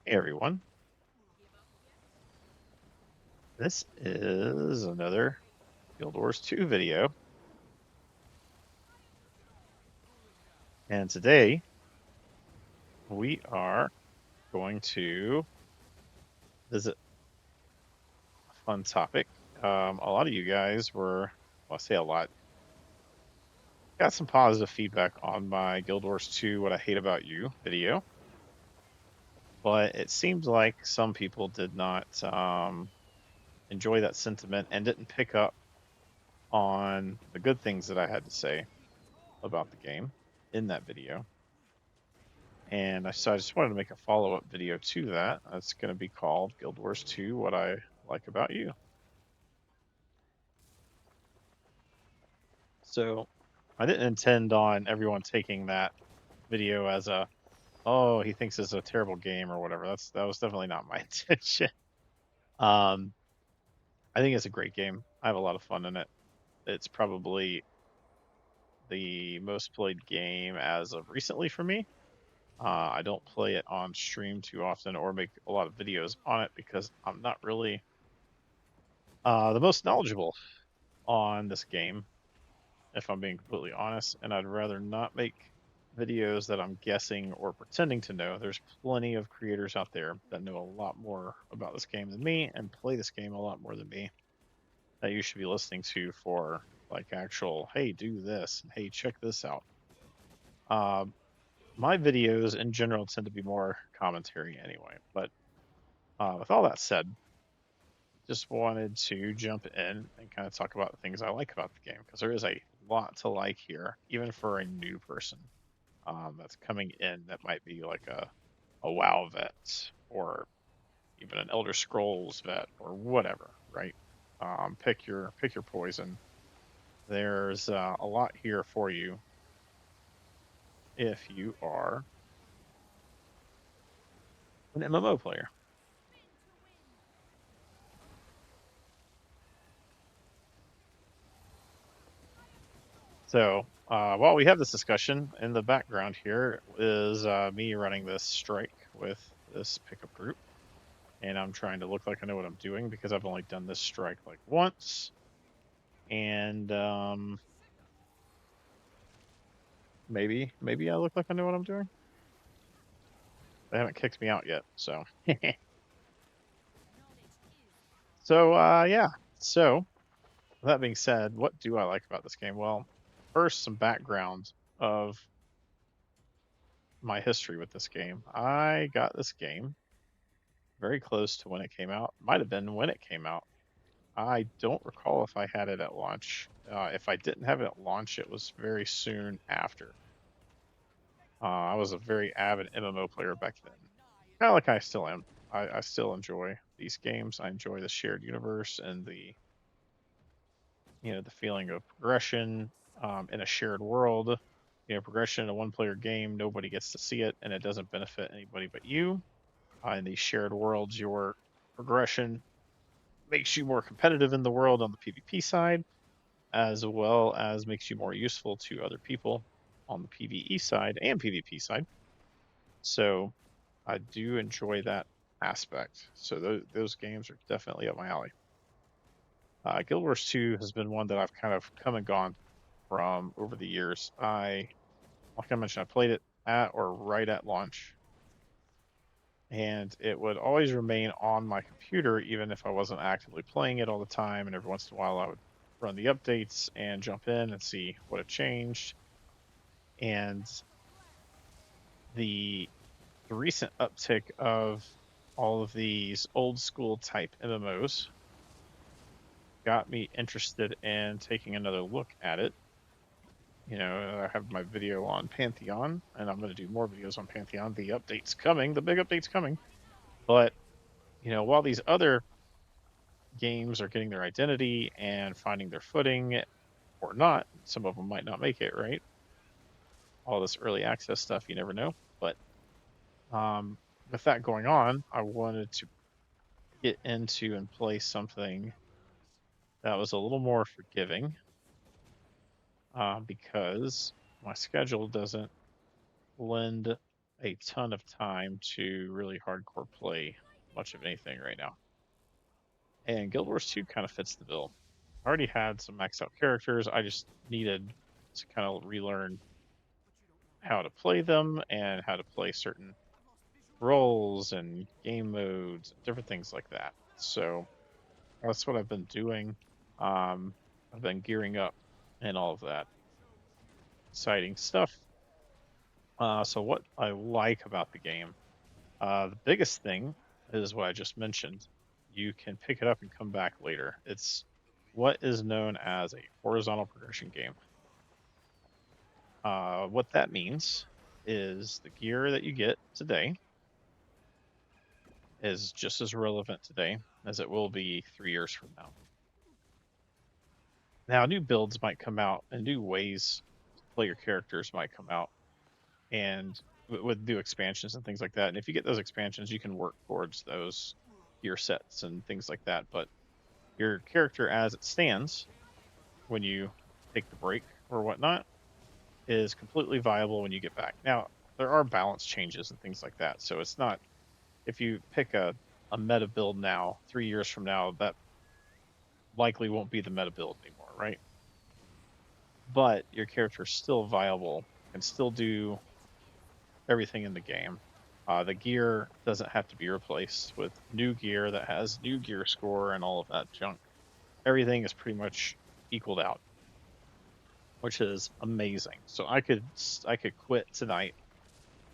Hey everyone, this is another Guild Wars 2 video, and today we are going to visit a fun topic. A lot of you guys well, I say a lot, got some positive feedback on my Guild Wars 2 What I Hate About You video, but it seemed like some people did not enjoy that sentiment and didn't pick up on the good things that I had to say about the game in that video. So I just wanted to make a follow-up video to that. It's going to be called Guild Wars 2, What I Like About You. So I didn't intend on everyone taking that video as oh, he thinks it's a terrible game or whatever. That was definitely not my intention. Um, I think it's a great game. I have a lot of fun in it. It's probably the most played game as of recently for me. I don't play it on stream too often or make a lot of videos on it because I'm not really the most knowledgeable on this game, if I'm being completely honest, and I'd rather not make videos that I'm guessing or pretending to know. There's plenty of creators out there that know a lot more about this game than me and play this game a lot more than me that you should be listening to for like actual, hey, do this, and hey, check this out. Uh, my videos in general tend to be more commentary anyway, but with all that said, just wanted to jump in and kind of talk about the things I like about the game because there is a lot to like here, even for a new person that's coming in that might be like a WoW vet or even an Elder Scrolls vet or whatever, right? Pick your poison. There's a lot here for you if you are an MMO player. So while we have this discussion, in the background here is me running this strike with this pickup group. And I'm trying to look like I know what I'm doing because I've only done this strike like once. And maybe I look like I know what I'm doing. They haven't kicked me out yet, so. Yeah. So that being said, what do I like about this game? Well, first some background of my history with this game. I got this game very close to when it came out. Might have been when it came out. I don't recall if I had it at launch. If I didn't have it at launch, it was very soon after. I was a very avid MMO player back then, kind of like I still am. I still enjoy these games. I enjoy the shared universe and the feeling of progression in a shared world. Progression in a one-player game, nobody gets to see it, and it doesn't benefit anybody but you. In these shared worlds, your progression makes you more competitive in the world on the PvP side, as well as makes you more useful to other people on the PvE side and PvP side. So I do enjoy that aspect. So those games are definitely up my alley. Guild Wars 2 has been one that I've kind of come and gone from over the years. Like I mentioned, I played it at or right at launch, and it would always remain on my computer even if I wasn't actively playing it all the time. And every once in a while, I would run the updates and jump in and see what had changed. And the recent uptick of all of these old school type MMOs got me interested in taking another look at it. I have my video on Pantheon, and I'm going to do more videos on Pantheon. The update's coming, the big update's coming. But, while these other games are getting their identity and finding their footing or not, some of them might not make it, right? All this early access stuff, you never know. But um, with that going on, I wanted to get into and play something that was a little more forgiving because my schedule doesn't lend a ton of time to really hardcore play much of anything right now. And Guild Wars 2 kind of fits the bill. I already had some maxed out characters. I just needed to kind of relearn how to play them and how to play certain roles and game modes, different things like that. So that's what I've been doing. Um, I've been gearing up and all of that exciting stuff. So what I like about the game, the biggest thing is what I just mentioned. You can pick it up and come back later. It's what is known as a horizontal progression game. What that means is the gear that you get today is just as relevant today as it will be 3 years from now. Now, new builds might come out and new ways to play your characters might come out, and with new expansions and things like that. And if you get those expansions, you can work towards those gear sets and things like that. But your character as it stands, when you take the break or whatnot, is completely viable when you get back. Now, there are balance changes and things like that. So it's not, if you pick a meta build now, 3 years from now, that likely won't be the meta build anymore, right? But your character is still viable and still do everything in the game. The gear doesn't have to be replaced with new gear that has new gear score and all of that junk. Everything is pretty much equaled out, which is amazing. So I could quit tonight,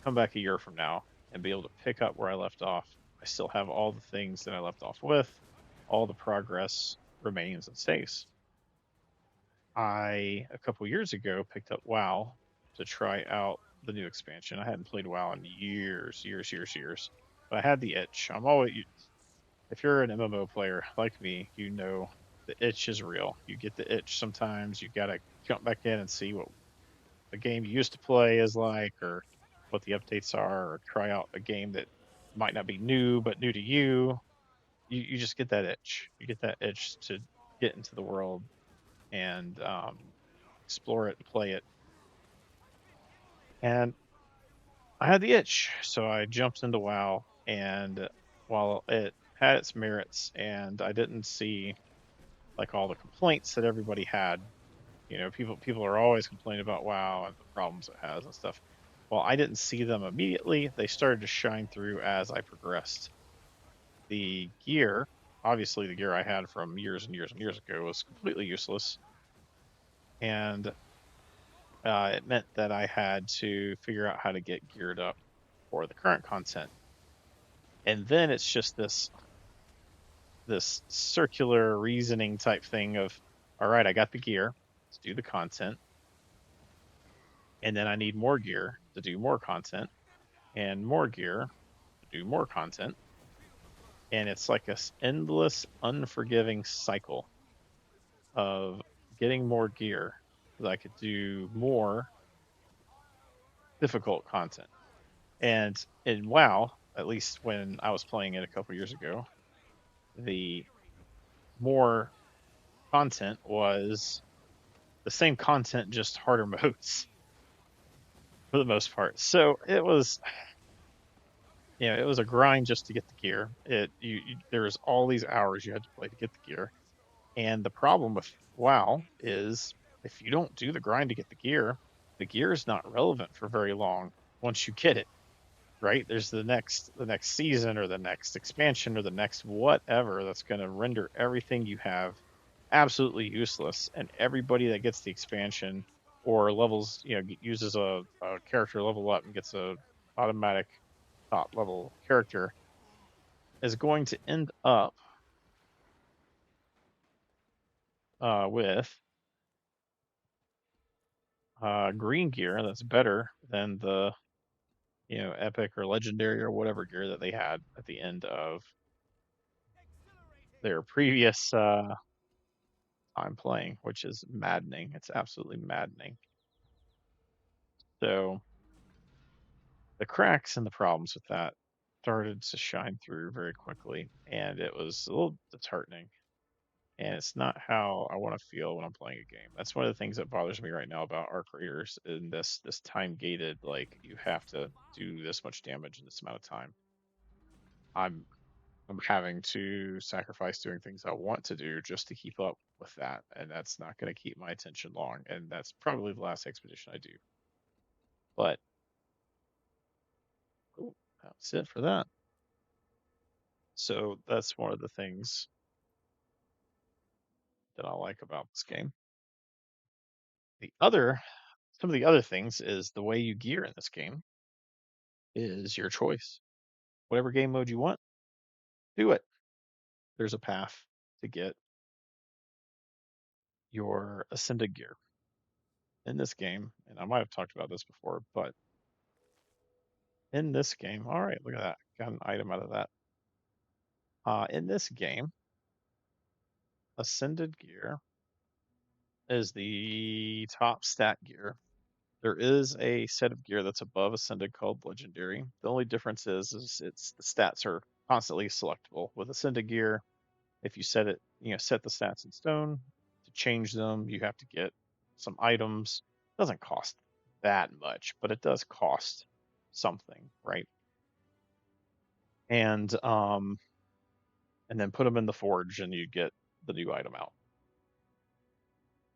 come back a year from now, and be able to pick up where I left off. I still have all the things that I left off with. All the progress remains and stays. I a couple years ago picked up WoW to try out the new expansion. I hadn't played WoW in years. But I had the itch. If you're an MMO player like me, you know the itch is real. You get the itch sometimes. You gotta jump back in and see what the game you used to play is like, or what the updates are, or try out a game that might not be new but new to you. You just get that itch. You get that itch to get into the world and explore it and play it. And I had the itch, so I jumped into WoW. And while it had its merits, and I didn't see like all the complaints that everybody had, people are always complaining about WoW and the problems it has and stuff. Well, I didn't see them immediately. They started to shine through as I progressed. The gear, obviously, the gear I had from years and years and years ago was completely useless, and it meant that I had to figure out how to get geared up for the current content. And then it's just this circular reasoning type thing of, all right, I got the gear, let's do the content, and then I need more gear to do more content, and more gear to do more content, and it's like a endless, unforgiving cycle of getting more gear so that I could do more difficult content. And in WoW, at least when I was playing it a couple years ago, the more content was the same content, just harder modes for the most part. So it was, it was a grind just to get the gear. There was all these hours you had to play to get the gear, and the problem with WoW is if you don't do the grind to get the gear is not relevant for very long once you get it. Right? There's the next season or the next expansion or the next whatever that's going to render everything you have absolutely useless, and everybody that gets the expansion or levels, uses a character level up and gets a automatic top level character is going to end up with green gear that's better than the epic or legendary or whatever gear that they had at the end of their previous time playing, which is maddening. It's absolutely maddening. So the cracks and the problems with that started to shine through very quickly, and it was a little disheartening. and it's not how I want to feel when I'm playing a game. That's one of the things that bothers me right now about our creators in this time gated, like you have to do this much damage in this amount of time. I'm I'm having to sacrifice doing things I want to do just to keep up with that, and that's not going to keep my attention long. And that's probably the last expedition I do. But cool, that's it for that. So that's one of the things that I like about this game. The other, some of the other things is the way you gear in this game is your choice. Whatever game mode you want, do it. There's a path to get your ascended gear in this game, and I might have talked about this before, but in this game, all right, look at that, got an item out of that. In this game, ascended gear is the top stat gear. There is a set of gear that's above ascended called legendary. The only difference is it's the stats are constantly selectable. With ascended gear, if you set it, set the stats in stone, to change them, you have to get some items. It doesn't cost that much, but it does cost something, right? And and then put them in the forge and you get the new item out.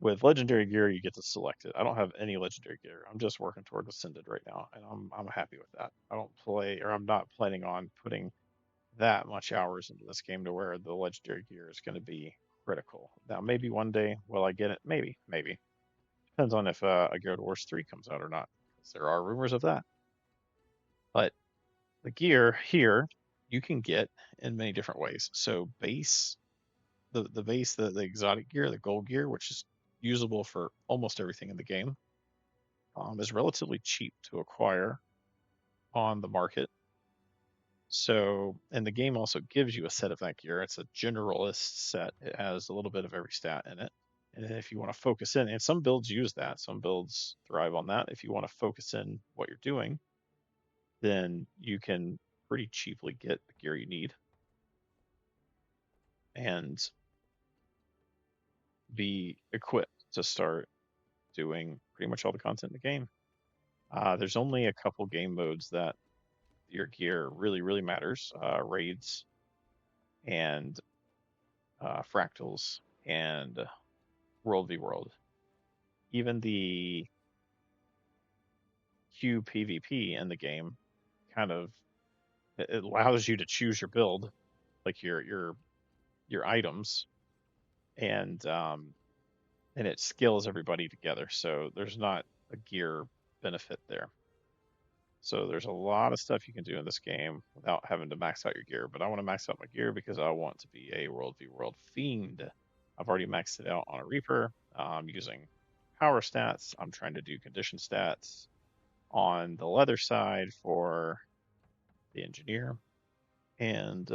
With legendary gear, you get to select it. I don't have any legendary gear. I'm just working toward ascended right now, and I'm happy with that. I don't play, or I'm not planning on putting that much hours into this game to where the legendary gear is going to be critical. Now, maybe one day will I get it? Maybe, maybe. Depends on if a Guild Wars 3 comes out or not, because there are rumors of that. But the gear here you can get in many different ways. So base, the base, the exotic gear, the gold gear, which is usable for almost everything in the game, is relatively cheap to acquire on the market. So, and the game also gives you a set of that gear. It's a generalist set. It has a little bit of every stat in it. And then if you want to focus in, and some builds use that, some builds thrive on that. If you want to focus in what you're doing, then you can pretty cheaply get the gear you need and be equipped to start doing pretty much all the content in the game. There's only a couple game modes that your gear really, really matters. Raids and fractals and world v world. Even the Q PvP in the game kind of it allows you to choose your build, like your items, and it skills everybody together. So there's not a gear benefit there. So there's a lot of stuff you can do in this game without having to max out your gear. But I want to max out my gear because I want to be a World v World fiend. I've already maxed it out on a Reaper. I'm using power stats. I'm trying to do condition stats on the leather side for the engineer and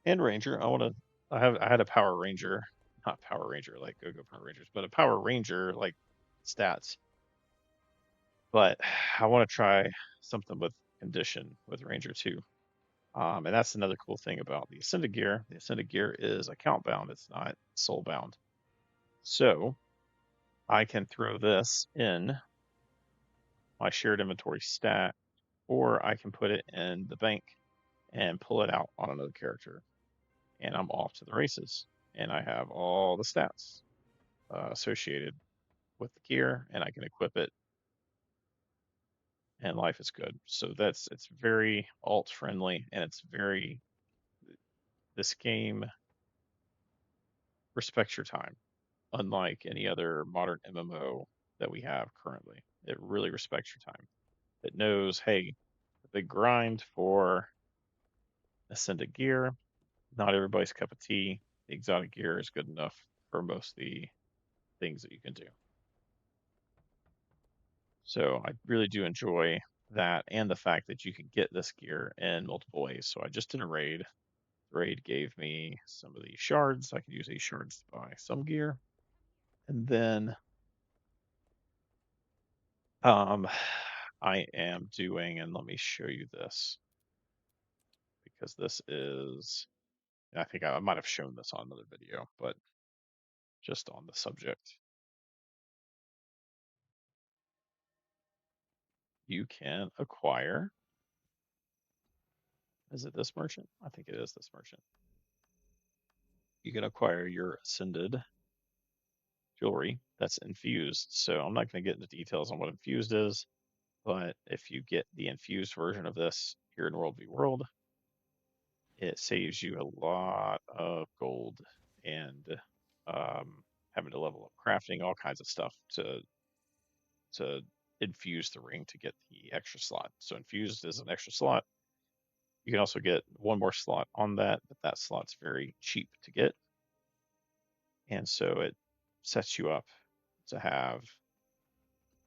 ranger. I had a power ranger, not power ranger like go power rangers, but a power ranger like stats. But I want to try something with condition with ranger too. And that's another cool thing about the Ascended gear. The Ascended gear is account bound, it's not soul bound. So I can throw this in my shared inventory stat, or I can put it in the bank and pull it out on another character. And I'm off to the races. And I have all the stats associated with the gear, and I can equip it, and life is good. So it's very alt friendly, and it's very this game respects your time, unlike any other modern MMO that we have currently. It really respects your time. It knows, hey, the big grind for Ascended gear, not everybody's cup of tea. The exotic gear is good enough for most of the things that you can do. So I really do enjoy that and the fact that you can get this gear in multiple ways. So I just did a raid. The raid gave me some of these shards. I could use these shards to buy some gear. And then um, I am doing, and let me show you this because this is And I think I might have shown this on another video, but just on the subject, you can acquire. Is it this merchant? I think it is this merchant. You can acquire your Ascended jewelry that's infused. So I'm not going to get into details on what infused is, but if you get the infused version of this here in World v World, it saves you a lot of gold and having to level up crafting, all kinds of stuff to infuse the ring to get the extra slot. So infused is an extra slot. You can also get one more slot on that, but that slot's very cheap to get. And so it sets you up to have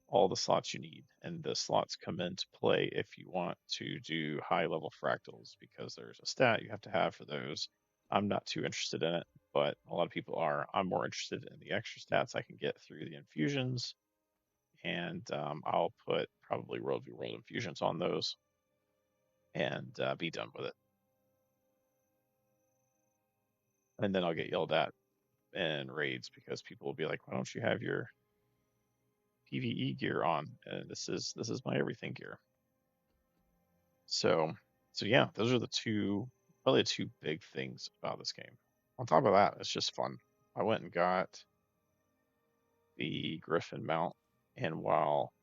all the slots you need. And the slots come into play if you want to do high level fractals because there's a stat you have to have for those. I'm not too interested in it, but a lot of people are. I'm more interested in the extra stats I can get through the infusions. And I'll put probably World v World infusions on those and be done with it. And then I'll get yelled at in raids because people will be like, "Why don't you have your PVE gear on?" And this is my everything gear. So yeah, those are the two probably the two big things about this game. On top of that, it's just fun. I went and got the Griffin mount, and while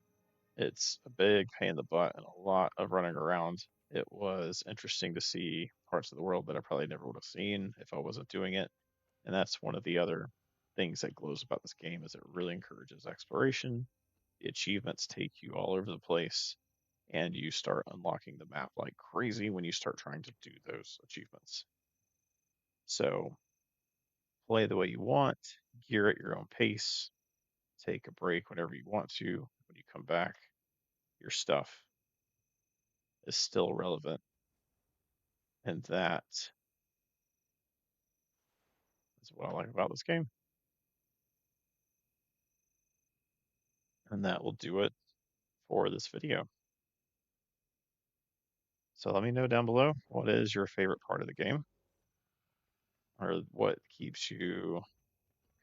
it's a big pain in the butt and a lot of running around, it was interesting to see parts of the world that I probably never would have seen if I wasn't doing it. And that's one of the other things that glows about this game is it really encourages exploration. The achievements take you all over the place, and you start unlocking the map like crazy when you start trying to do those achievements. So play the way you want, gear at your own pace, take a break whenever you want to. When you come back, your stuff is still relevant. And that is what I like about this game. And that will do it for this video. So let me know down below what is your favorite part of the game or what keeps you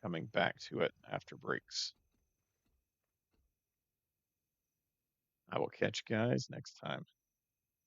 coming back to it after breaks. I will catch you guys next time.